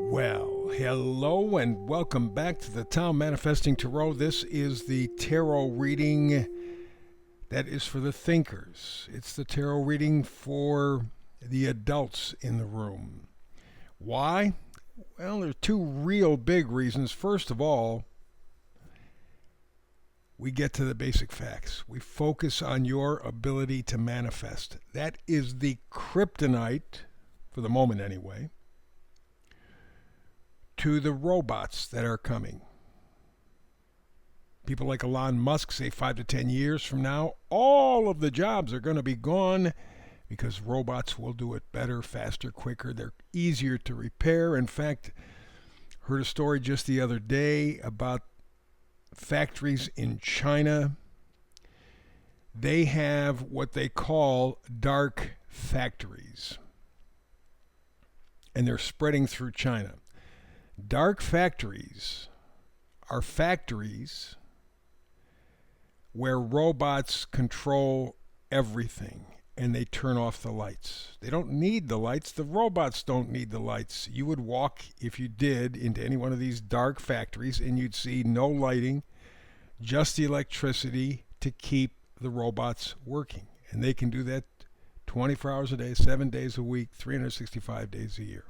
Well, hello and welcome back to the Tom Manifesting Tarot. This is the tarot reading that is for the thinkers. It's the tarot reading for the adults in the room. Why? Well, there are two real big reasons. First of all, we get to the basic facts. We focus on your ability to manifest. That is the kryptonite, for the moment anyway, to the robots that are coming. People like Elon Musk say 5 to 10 years from now, all of the jobs are going to be gone because robots will do it better, faster, quicker. They're easier to repair. In fact, heard a story just the other day about factories in China. They have what they call dark factories, and they're spreading through China. Dark factories are factories where robots control everything and they turn off the lights. They don't need the lights. The robots don't need the lights. You would walk, if you did, into any one of these dark factories and you'd see no lighting, just the electricity to keep the robots working. And they can do that 24 hours a day, 7 days a week, 365 days a year.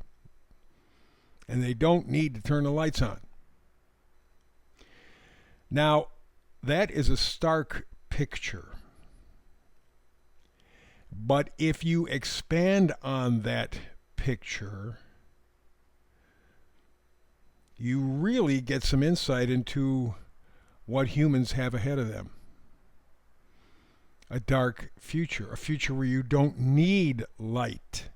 And they don't need to turn the lights on. Now, that is a stark picture. But if you expand on that picture, you really get some insight into what humans have ahead of them. A dark future, a future where you don't need light.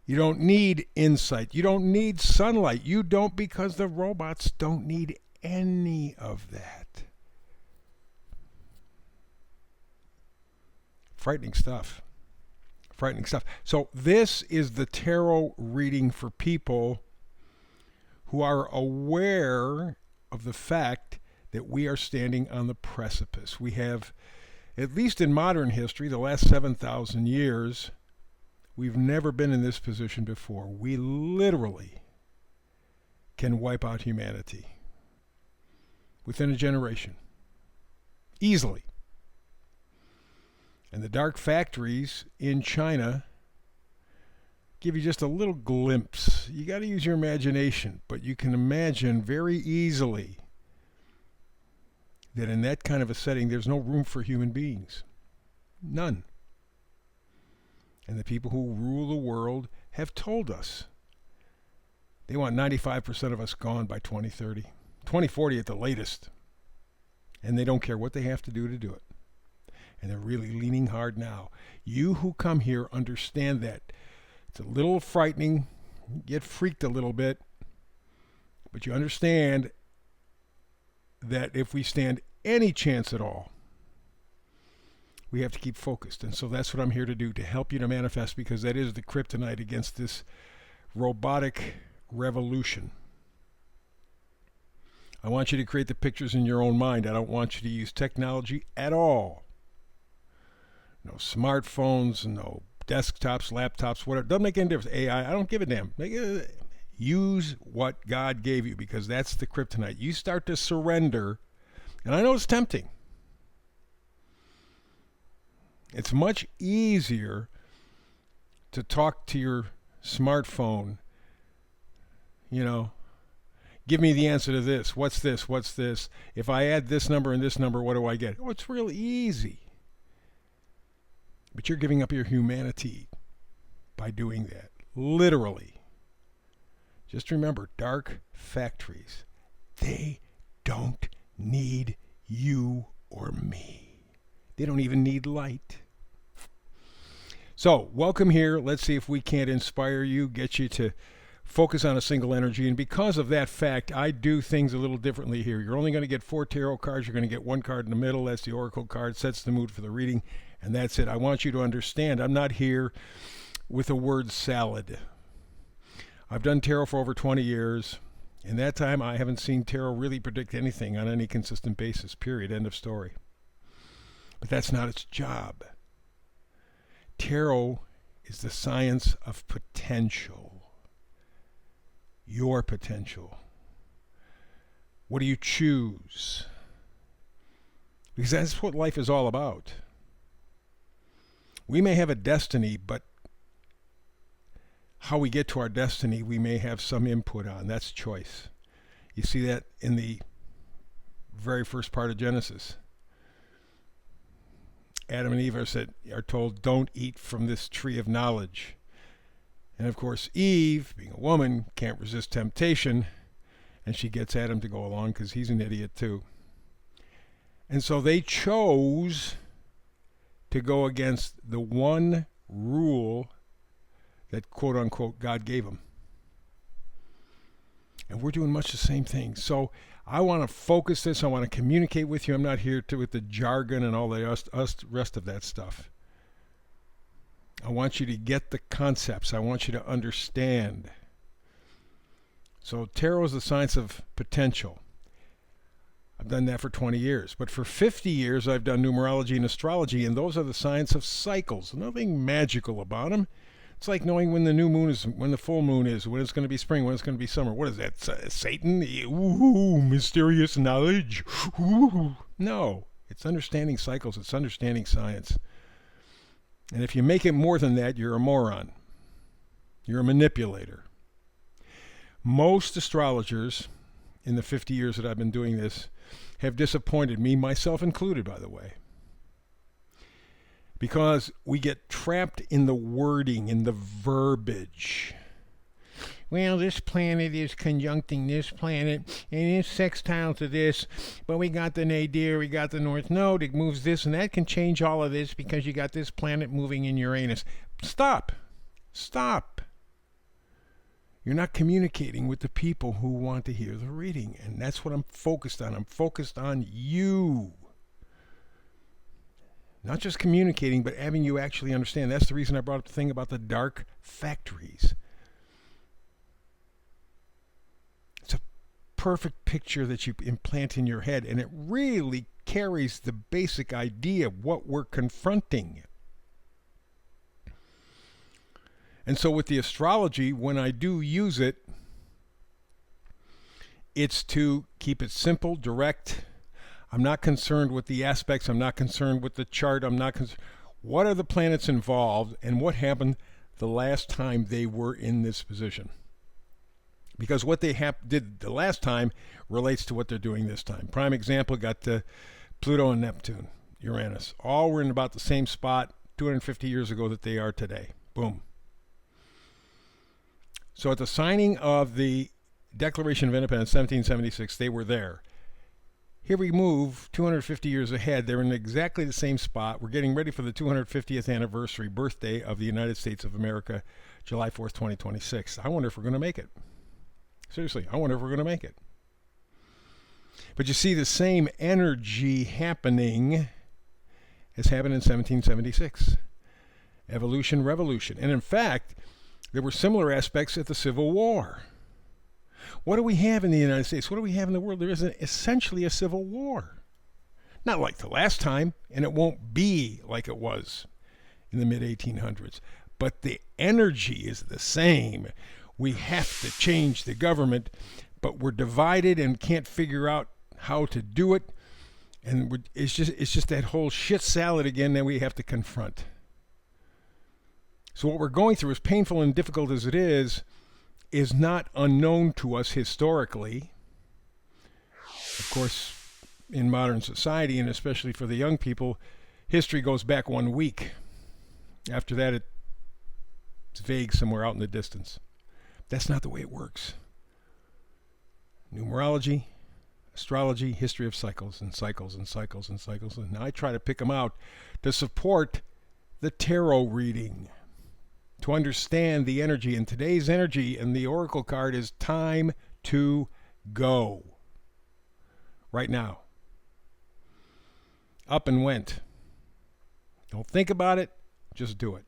You don't need insight. You don't need sunlight. You don't, because the robots don't need any of that. Frightening stuff. Frightening stuff. So this is the tarot reading for people who are aware of the fact that we are standing on the precipice. We have, at least in modern history, the last 7,000 years, we've never been in this position before. We literally can wipe out humanity within a generation. Easily. And the dark factories in China give you just a little glimpse. You got to use your imagination, but you can imagine very easily that in that kind of a setting, there's no room for human beings. None. And the people who rule the world have told us they want 95% of us gone by 2030, 2040 at the latest. And they don't care what they have to do it. And they're really leaning hard now. You who come here understand that. It's a little frightening, get freaked a little bit, but you understand that if we stand any chance at all, we have to keep focused. And so that's what I'm here to do, to help you to manifest, because that is the kryptonite against this robotic revolution. I want you to create the pictures in your own mind. I don't want you to use technology at all. No smartphones, no desktops, laptops, whatever. Doesn't make any difference. AI, I don't give a damn. Use what God gave you, because that's the kryptonite. You start to surrender, and I know it's tempting. It's much easier to talk to your smartphone, give me the answer to this. What's this? What's this? If I add this number and this number, what do I get? Oh, it's real easy. But you're giving up your humanity by doing that. Literally. Just remember, dark factories, they don't need you or me. They don't even need light. So, welcome here. Let's see if we can't inspire you, get you to focus on a single energy. And because of that fact, I do things a little differently here. You're only going to get 4 tarot cards. You're going to get one card in the middle. That's the oracle card. Sets the mood for the reading. And that's it. I want you to understand, I'm not here with a word salad. I've done tarot for over 20 years. In that time, I haven't seen tarot really predict anything on any consistent basis, period, end of story. But that's not its job. Tarot is the science of potential. your potential? What do you choose? Because that's what life is all about. We may have a destiny, but how we get to our destiny, we may have some input on. That's choice. You see that in the very first part of Genesis. Adam and Eve are told, don't eat from this tree of knowledge. And of course, Eve, being a woman, can't resist temptation, and she gets Adam to go along because he's an idiot too. And so they chose to go against the one rule that, quote unquote, God gave them. And we're doing much the same thing. So I want to focus this. I want to communicate with you. I'm not here with the jargon and all the rest of that stuff. I want you to get the concepts. I want you to understand. So tarot is the science of potential. I've done that for 20 years. But for 50 years, I've done numerology and astrology, and those are the science of cycles. Nothing magical about them. It's like knowing when the new moon is, when the full moon is, when it's going to be spring, when it's going to be summer. What is that? Satan? Ooh, mysterious knowledge. Ooh. No, it's understanding cycles. It's understanding science. And if you make it more than that, you're a moron. You're a manipulator. Most astrologers, in the 50 years that I've been doing this, have disappointed me, myself included, by the way. Because we get trapped in the wording, in the verbiage. Well, this planet is conjuncting this planet, and it's sextile to this, but we got the nadir, we got the north node, it moves this, and that can change all of this because you got this planet moving in Uranus. Stop. Stop. You're not communicating with the people who want to hear the reading, and that's what I'm focused on. I'm focused on you. Not just communicating, but having you actually understand. That's the reason I brought up the thing about the dark factories. It's a perfect picture that you implant in your head, and it really carries the basic idea of what we're confronting. And so with the astrology, when I do use it, it's to keep it simple, direct. I'm not concerned with the aspects. I'm not concerned with the chart. I'm not concerned. What are the planets involved, and what happened the last time they were in this position? Because what they did the last time relates to what they're doing this time. Prime example, got Pluto and Neptune, Uranus. All were in about the same spot 250 years ago that they are today. Boom. So at the signing of the Declaration of Independence, 1776, they were there. Here we move 250 years ahead. They're in exactly the same spot. We're getting ready for the 250th anniversary birthday of the United States of America, July 4th, 2026. I wonder if we're going to make it. Seriously, I wonder if we're going to make it. But you see the same energy happening as happened in 1776. Evolution, revolution. And in fact, there were similar aspects at the Civil War. What do we have in the United States? What do we have in the world? There is essentially a civil war. Not like the last time, and it won't be like it was in the mid-1800s. But the energy is the same. We have to change the government, but we're divided and can't figure out how to do it. And it's just that whole shit salad again that we have to confront. So what we're going through, as painful and difficult as it is not unknown to us historically. Of course, in modern society, and especially for the young people, history goes back 1 week. After that, it's vague somewhere out in the distance. That's not the way it works. Numerology, astrology, history of cycles and cycles and cycles and cycles. And I try to pick them out to support the tarot reading, to understand the energy. And today's energy and the oracle card is time to go. Right now. Up and went. Don't think about it, just do it.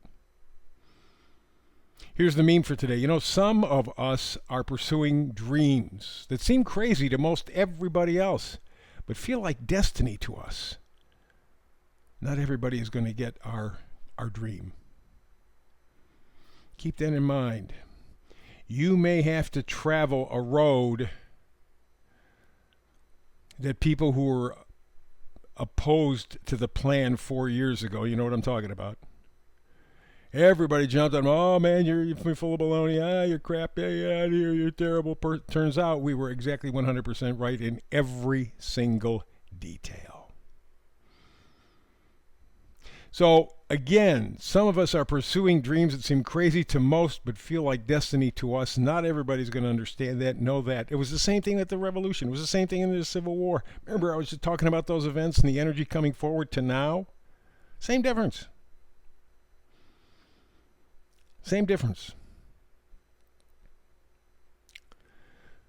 Here's the meme for today. You know, some of us are pursuing dreams that seem crazy to most everybody else, but feel like destiny to us. Not everybody is going to get our dream. Keep that in mind. You may have to travel a road that people who were opposed to the plan 4 years ago, you know what I'm talking about. Everybody jumped on, oh man, you're full of baloney, you're crap, yeah, you're terrible. Turns out we were exactly 100% right in every single detail. So again, some of us are pursuing dreams that seem crazy to most but feel like destiny to us. Not everybody's going to understand that, know that. It was the same thing at the Revolution. It was the same thing in the Civil War. Remember, I was just talking about those events and the energy coming forward to now? Same difference. Same difference.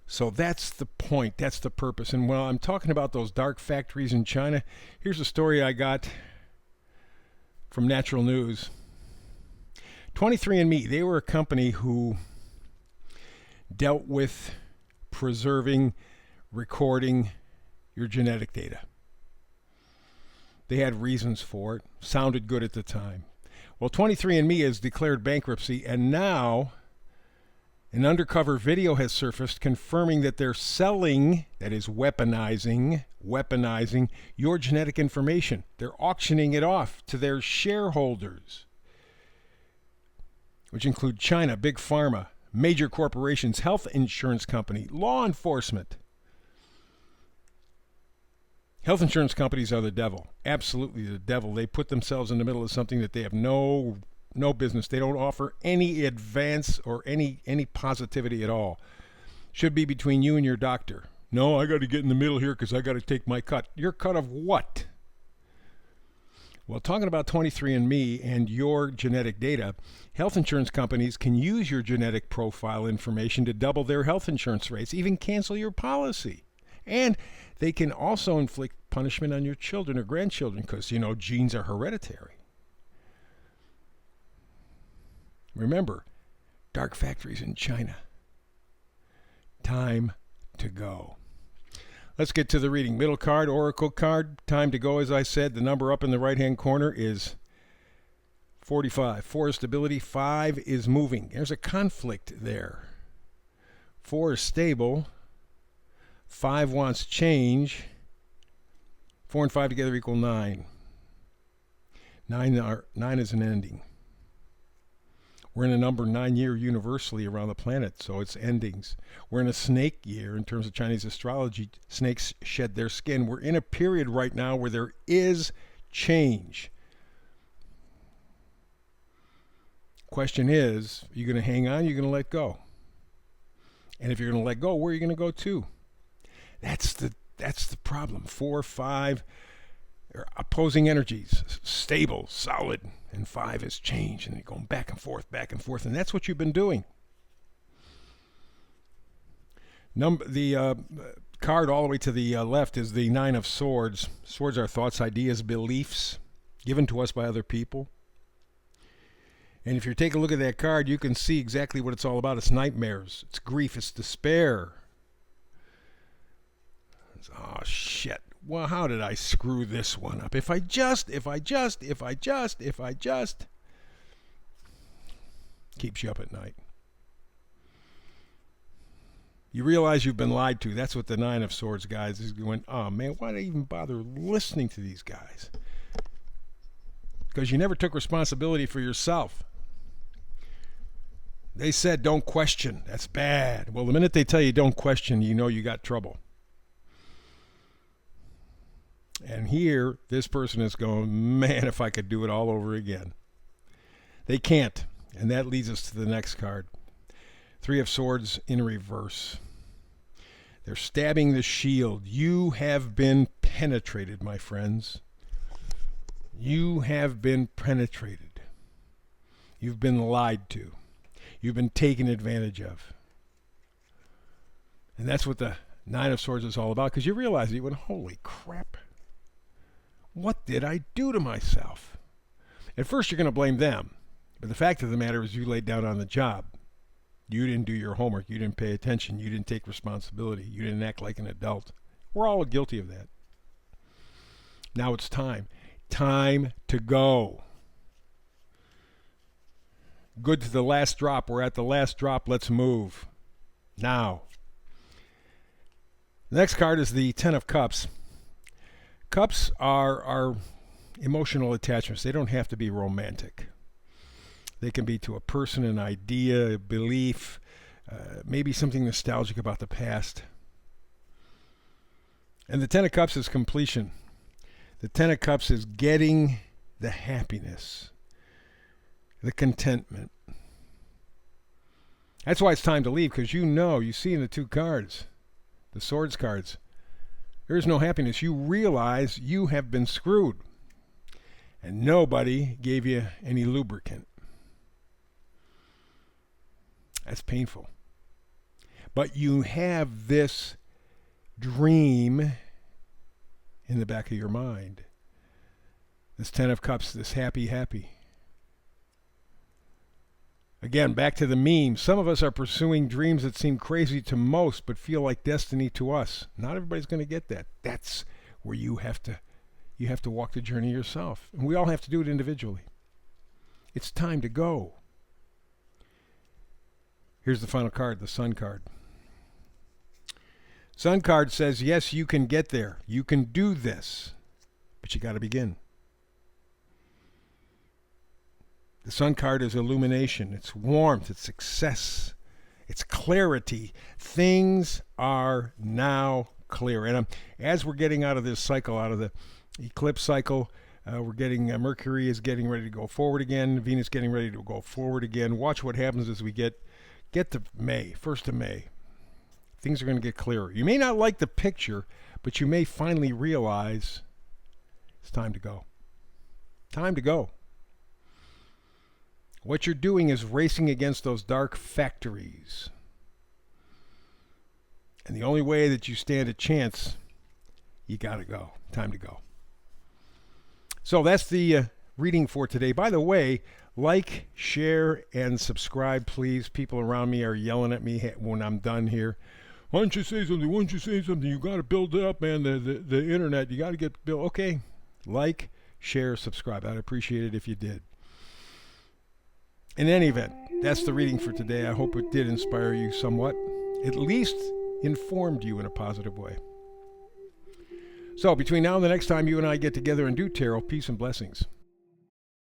So that's the point. That's the purpose. And while I'm talking about those dark factories in China, here's a story I got from Natural News. 23andMe, they were a company who dealt with preserving, recording your genetic data. They had reasons for it. Sounded good at the time. Well, 23andMe has declared bankruptcy, and now an undercover video has surfaced confirming that they're selling, that is weaponizing your genetic information. They're auctioning it off to their shareholders, which include China, Big Pharma, major corporations, health insurance company, law enforcement. Health insurance companies are the devil. Absolutely the devil. They put themselves in the middle of something that they have no business. They don't offer any advance or any positivity at all. Should be between you and your doctor. No, I got to get in the middle here because I got to take my cut. Your cut of what? Well, talking about 23andMe and your genetic data, health insurance companies can use your genetic profile information to double their health insurance rates, even cancel your policy. And they can also inflict punishment on your children or grandchildren because, genes are hereditary. Remember, dark factories in China. Time to go. Let's get to the reading. Middle card, Oracle card. Time to go, as I said. The number up in the right-hand corner is 45. 4 is stability. 5 is moving. There's a conflict there. 4 is stable. 5 wants change. 4 and 5 together equal 9. 9 is an ending. We're in a number 9 year universally around the planet, so it's endings. We're in a snake year in terms of Chinese astrology. Snakes shed their skin. We're in a period right now where there is change. Question is, are you going to hang on? Are you going to let go? And if you're going to let go, where are you going to go to? That's the problem. 4, 5 are opposing energies, stable, solid, and 5 is change, and they're going back and forth, and that's what you've been doing. The card all the way to the left is the 9 of Swords. Swords are thoughts, ideas, beliefs given to us by other people. And if you take a look at that card, you can see exactly what it's all about. It's nightmares, it's grief, it's despair. Oh, shit. Well, how did I screw this one up? If I just. Keeps you up at night. You realize you've been lied to. That's what the 9 of Swords guys is going, oh, man, why did I even bother listening to these guys? Because you never took responsibility for yourself. They said don't question. That's bad. Well, the minute they tell you don't question, you know you got trouble. And here, this person is going, man, if I could do it all over again. They can't. And that leads us to the next card. 3 of Swords in reverse. They're stabbing the shield. You have been penetrated, my friends. You have been penetrated. You've been lied to. You've been taken advantage of. And that's what the 9 of Swords is all about, because you realize you went, holy crap. What did I do to myself? At first, you're going to blame them. But the fact of the matter is you laid down on the job. You didn't do your homework. You didn't pay attention. You didn't take responsibility. You didn't act like an adult. We're all guilty of that. Now it's time. Time to go. Good to the last drop. We're at the last drop. Let's move. Now. The next card is the Ten of Cups. Cups are emotional attachments. They don't have to be romantic. They can be to a person, an idea, a belief, maybe something nostalgic about the past. And the Ten of Cups is completion. The Ten of Cups is getting the happiness, the contentment. That's why it's time to leave, because you see in the two cards, the Swords cards, there is no happiness. You realize you have been screwed, and nobody gave you any lubricant. That's painful. But you have this dream in the back of your mind. This Ten of Cups, this happy. Again, back to the meme. Some of us are pursuing dreams that seem crazy to most, but feel like destiny to us. Not everybody's going to get that. That's where you have to walk the journey yourself. And we all have to do it individually. It's time to go. Here's the final card, the Sun card. Sun card says, yes, you can get there. You can do this. But you got to begin. The Sun card is illumination. It's warmth. It's success. It's clarity. Things are now clear. And as we're getting out of this cycle, out of the eclipse cycle, we're getting Mercury is getting ready to go forward again. Venus getting ready to go forward again. Watch what happens as we get to May, 1st of May. Things are going to get clearer. You may not like the picture, but you may finally realize it's time to go. Time to go. What you're doing is racing against those dark factories. And the only way that you stand a chance, you got to go. Time to go. So that's the reading for today. By the way, like, share, and subscribe, please. People around me are yelling at me when I'm done here. Why don't you say something? Why don't you say something? You got to build it up, man. The internet, you got to get built. Okay. Like, share, subscribe. I'd appreciate it if you did. In any event, that's the reading for today. I hope it did inspire you somewhat. At least informed you in a positive way. So between now and the next time you and I get together and do tarot, peace and blessings.